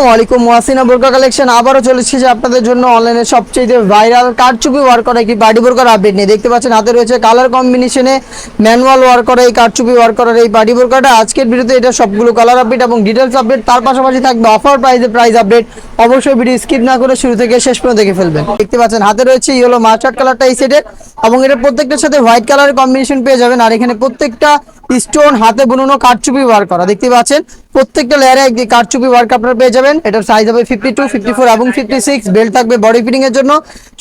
আসসালামু আলাইকুম ওয়াসিনা বোরকা কালেকশন আবারও চলে এসেছে আপনাদের জন্য অনলাইনে সবচেয়ে ভাইরাল কারচুপি ওয়ার্ক করা একটি পার্টি বোরকার আপডেট নিয়ে। দেখতে পাচ্ছেন হাতে রয়েছে কালার কম্বিনেশনে ম্যানুয়াল ওয়ার্ক করা এই কারচুপি ওয়ার্ক করার এই পার্টি বোরকাটা। আজকের ভিডিওতে এটা সবগুলো কালার আপডেট এবং ডিটেলস আপডেট, তার পাশাপাশি থাকবে অফার প্রাইস আপডেট। অবশ্যই ভিডিও স্কিপ না করে শুরু থেকে শেষ পর্যন্ত দেখে ফেলবেন। দেখতে পাচ্ছেন হাতে রয়েছে ইয়েলো মাস্টার্ড কালারটা এই সেটের, এবং এটা প্রত্যেকটার সাথে হোয়াইট কালারের কম্বিনেশন পেয়ে যাবেন। আর এখানে প্রত্যেকটা স্টোন হাতে বুনানো কারচুপি ওয়ার্ক করা। দেখতে পাচ্ছেন প্রত্যেকটা লেয়ারে একটি কারচুপি ওয়ার্ক আপনারা পেয়ে যাবেন। এটার সাইজ হবে 52, 54 এবং 56। বেল্ট থাকবে বডি ফিটিং এর জন্য,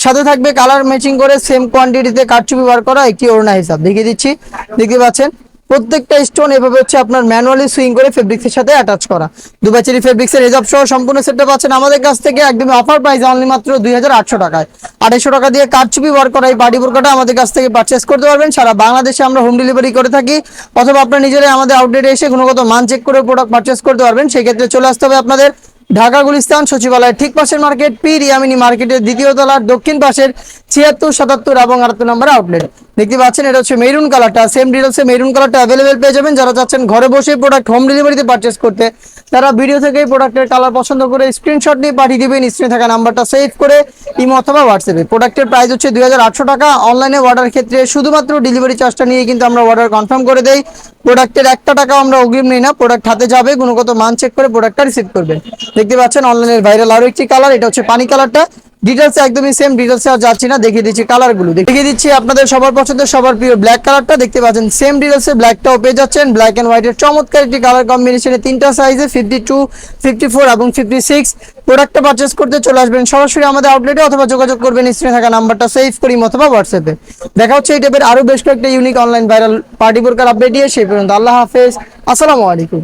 সাথে থাকবে কালার ম্যাচিং করে সেম কোয়ান্টিটিতে কারচুপি ওয়ার্ক করা একটি ওড়না হিসাব। দেখিয়ে দিচ্ছি, দেখতে পাচ্ছেন প্রত্যেকটা স্টোন এভাবে হচ্ছে আপনার ম্যানুয়ালি সুইং করে ফেব্রিক্সের সাথে অ্যাটাচ করা। দুবাই চেরি ফেব্রিক্সের হিসাব সহ সম্পূর্ণ সেটটা পাচ্ছেন আমাদের কাছ থেকে একদম অফার প্রাইস অনলি মাত্র 2800 টাকায়। 2800 টাকা দিয়ে কারচুপি ওয়ার্ক করা এই পার্টি বোরকাটা আমাদের কাছ থেকে পারচেস করতে পারবেন। সারা বাংলাদেশে আমরা হোম ডেলিভারি করে থাকি, অথবা আপনারা নিজেরাই আমাদের আউটলেটে এসে গুণগত মান চেক করে প্রোডাক্ট পারচেস করতে পারবেন। সেই ক্ষেত্রে চলে আসতে হবে আপনাদের ঢাকা গুলিস্তান সচিবালয়ের ঠিক পাশের মার্কেট, পীর ইয়ামিনী মার্কেটের দ্বিতীয় তলার দক্ষিণ পাশের 76, 77 এবং 78 নম্বর আউটলেট। দেখতে পাচ্ছেন এটা হচ্ছে মেরুন কালারটা, সেম ডিটেলসে মেরুন কালারটা অ্যাভেলেবেল পেয়ে যাবেন। যারা চাচ্ছেন ঘরে বসে প্রোডাক্ট হোম ডেলিভারিতে পারচেস করতে, তারা ভিডিও থেকে প্রোডাক্টের কালার পছন্দ করে স্ক্রিনশট নিয়ে পাঠিয়ে দিবেন স্ক্রিনে থাকা নাম্বারটা সেভ করে ইমো অথবা হোয়াটসঅ্যাপে। প্রোডাক্টের প্রাইস হচ্ছে 2800 টাকা। অনলাইনে অর্ডার ক্ষেত্রে শুধুমাত্র ডেলিভারি চার্জটা নিয়ে কিন্তু আমরা অর্ডার কনফার্ম করে দেই। প্রোডাক্টের 1 টাকাও আমরা অগ্রিম নিই না, প্রোডাক্ট হাতে যাবে, গুণগত মান চেক করে প্রোডাক্টটা রিসিভ করবেন। দেখতে পাচ্ছেন অনলাইনের ভাইরাল আরো একটি কালার, এটা হচ্ছে পানি কালারটা। ডিটেলস একদমই সেম, ডিটেলসে আর যাচ্ছি না, দেখিয়ে দিচ্ছি কালারগুলো। দেখিয়ে দিচ্ছি আপনাদের সবার পছন্দের সবার প্রিয় ব্ল্যাক কালারটা। দেখতে পাচ্ছেন সেম ডিটেলসে ব্ল্যাকটাও পেয়ে যাচ্ছেন। ব্ল্যাক এন্ড হোয়াইটের চমৎকার একটি কালার কম্বিনেশনে তিনটা সাইজে 52, 54 এবং 56। প্রোডাক্টটা পারচেস করতে চলে আসবেন সরাসরি আমাদের আউটলেটে, অথবা যোগাযোগ করবেন স্ক্রিনে থাকা নাম্বারটা সেভ করি অথবা হোয়াটসঅ্যাপে। দেখা হচ্ছে এই টাইপের আরো বেশ কয়েকটা ইউনিক অনলাইন ভাইরাল পার্টি বোরকার আপডেট দিয়ে। সেই পর্যন্ত আল্লাহ হাফেজ, আসসালামু আলাইকুম।